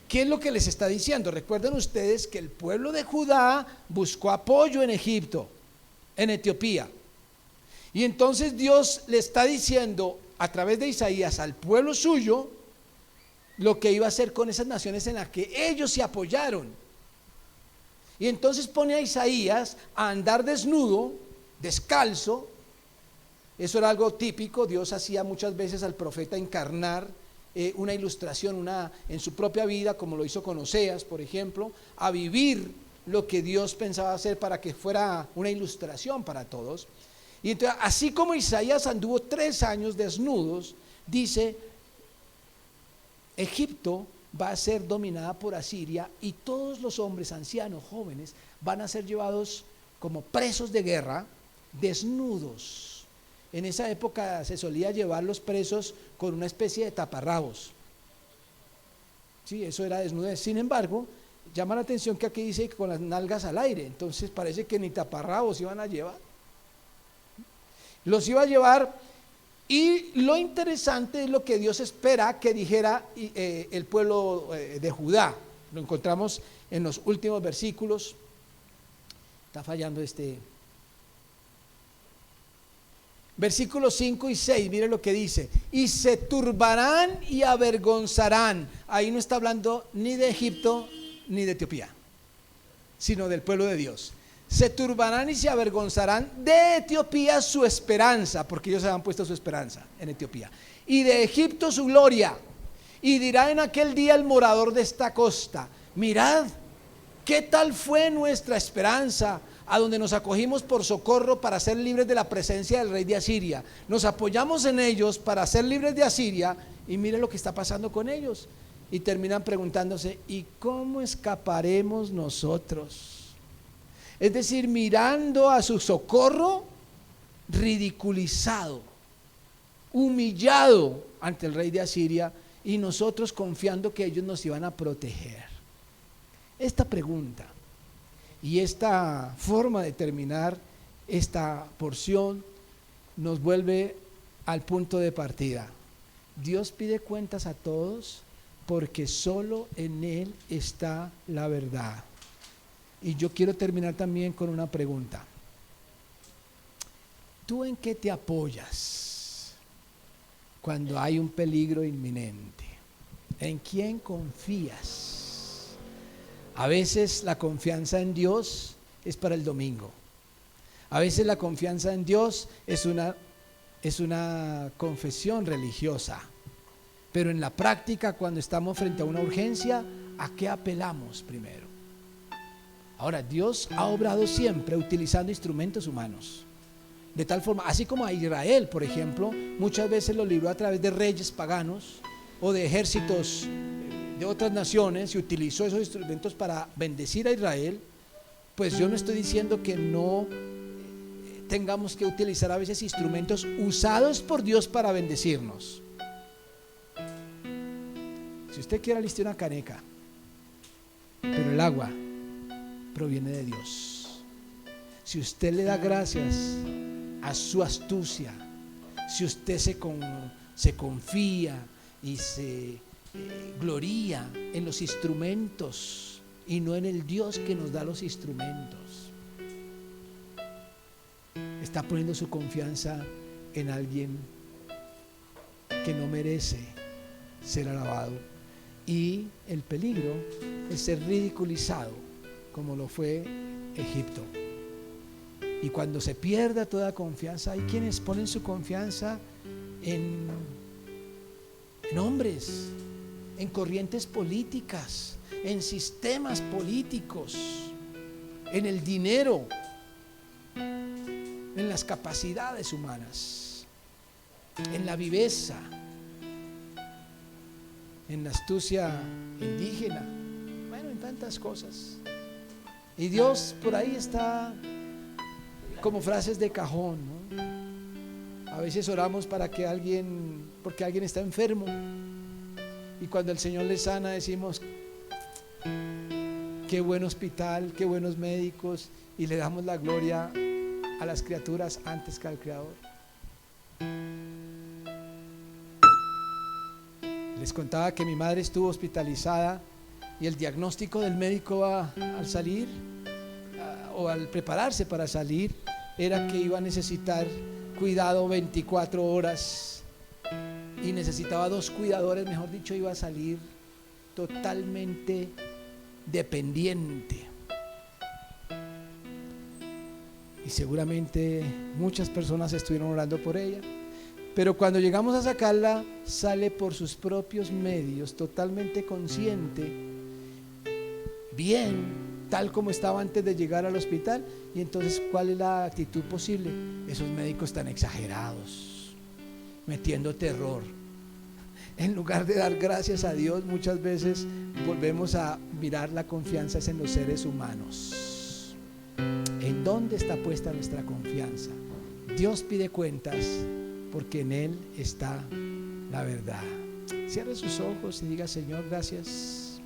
¿Qué es lo que les está diciendo? Recuerden ustedes que el pueblo de Judá buscó apoyo en Egipto, en Etiopía. Y entonces Dios le está diciendo a través de Isaías al pueblo suyo lo que iba a hacer con esas naciones en las que ellos se apoyaron. Y entonces pone a Isaías a andar desnudo, descalzo. Eso era algo típico. Dios hacía muchas veces al profeta encarnar una ilustración en su propia vida, como lo hizo con Oseas, por ejemplo, a vivir lo que Dios pensaba hacer para que fuera una ilustración para todos. Y entonces, así como Isaías anduvo 3 años desnudos, dice, Egipto va a ser dominada por Asiria y todos los hombres, ancianos, jóvenes, van a ser llevados como presos de guerra, desnudos. En esa época se solía llevar los presos con una especie de taparrabos. Sí, eso era desnudez. Sin embargo, llama la atención que aquí dice que con las nalgas al aire, entonces parece que ni taparrabos iban a llevar. Los iba a llevar, y lo interesante es lo que Dios espera que dijera el pueblo de Judá. Lo encontramos en los últimos versículos. Está fallando versículos 5 y 6, mire lo que dice: y se turbarán y avergonzarán. Ahí no está hablando ni de Egipto ni de Etiopía, sino del pueblo de Dios. Se turbarán y se avergonzarán de Etiopía su esperanza, porque ellos habían puesto su esperanza en Etiopía, y de Egipto su gloria. Y dirá en aquel día el morador de esta costa: mirad, ¿qué tal fue nuestra esperanza, a donde nos acogimos por socorro para ser libres de la presencia del rey de Asiria? Nos apoyamos en ellos para ser libres de Asiria, y mire lo que está pasando con ellos. Y terminan preguntándose: ¿y cómo escaparemos nosotros? Es decir, mirando a su socorro, ridiculizado, humillado ante el rey de Asiria, y nosotros confiando que ellos nos iban a proteger. Esta pregunta y esta forma de terminar esta porción nos vuelve al punto de partida. Dios pide cuentas a todos porque solo en Él está la verdad. Y yo quiero terminar también con una pregunta. ¿Tú en qué te apoyas cuando hay un peligro inminente? ¿En quién confías? A veces la confianza en Dios es para el domingo. A veces la confianza en Dios es una confesión religiosa. Pero en la práctica, cuando estamos frente a una urgencia, ¿a qué apelamos primero? Ahora, Dios ha obrado siempre utilizando instrumentos humanos. De tal forma, así como a Israel, por ejemplo, muchas veces lo libró a través de reyes paganos o de ejércitos de otras naciones, y utilizó esos instrumentos para bendecir a Israel. Pues yo no estoy diciendo que no tengamos que utilizar a veces instrumentos usados por Dios para bendecirnos. Si usted quiere, aliste una caneca, pero el agua proviene de Dios. Si usted le da gracias a su astucia, si usted se confía y se gloria en los instrumentos y no en el Dios que nos da los instrumentos, está poniendo su confianza en alguien que no merece ser alabado. Y el peligro es ser ridiculizado, como lo fue Egipto. Y cuando se pierda toda confianza, hay quienes ponen su confianza en hombres, en corrientes políticas, en sistemas políticos, en el dinero, en las capacidades humanas, en la viveza, en la astucia indígena, bueno, en tantas cosas. Y Dios por ahí está como frases de cajón, ¿no? A veces oramos porque alguien está enfermo, y cuando el Señor le sana decimos: qué buen hospital, qué buenos médicos, y le damos la gloria a las criaturas antes que al Creador. Les contaba que mi madre estuvo hospitalizada y el diagnóstico del médico al salir o al prepararse para salir era que iba a necesitar cuidado 24 horas y necesitaba 2 cuidadores, mejor dicho, iba a salir totalmente dependiente. Y seguramente muchas personas estuvieron orando por ella, pero cuando llegamos a sacarla, sale por sus propios medios, totalmente consciente, bien, tal como estaba antes de llegar al hospital. Y entonces, ¿cuál es la actitud posible? Esos médicos tan exagerados, metiendo terror. En lugar de dar gracias a Dios, muchas veces volvemos a mirar la confianza en los seres humanos. ¿En dónde está puesta nuestra confianza? Dios pide cuentas porque en Él está la verdad. Cierre sus ojos y diga: Señor, gracias.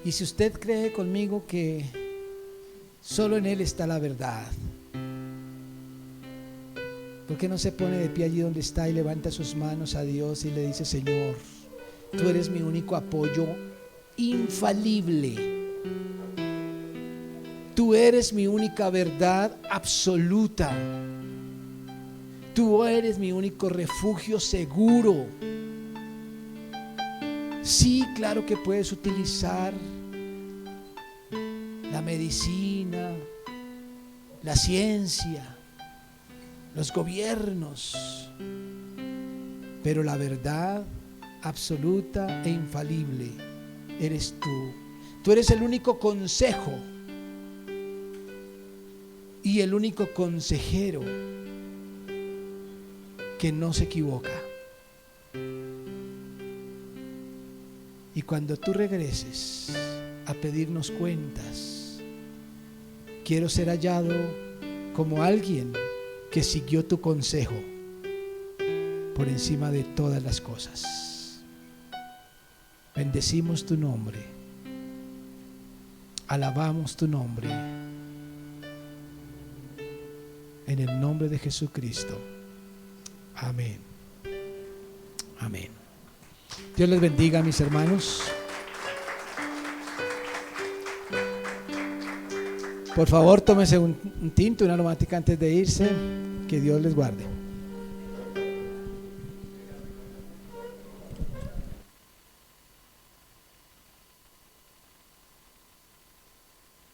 Y si usted cree conmigo que solo en Él está la verdad, ¿por qué no se pone de pie allí donde está y levanta sus manos a Dios y le dice: Señor, tú eres mi único apoyo infalible. Tú eres mi única verdad absoluta. Tú eres mi único refugio seguro. Sí, claro que puedes utilizar la medicina, la ciencia, los gobiernos, pero la verdad absoluta e infalible eres tú. Tú eres el único consejo y el único consejero que no se equivoca. Y cuando tú regreses a pedirnos cuentas, quiero ser hallado como alguien que siguió tu consejo por encima de todas las cosas. Bendecimos tu nombre, alabamos tu nombre, en el nombre de Jesucristo. Amén. Amén. Dios les bendiga, mis hermanos. Por favor, tómese un tinto, una aromática antes de irse. Que Dios les guarde.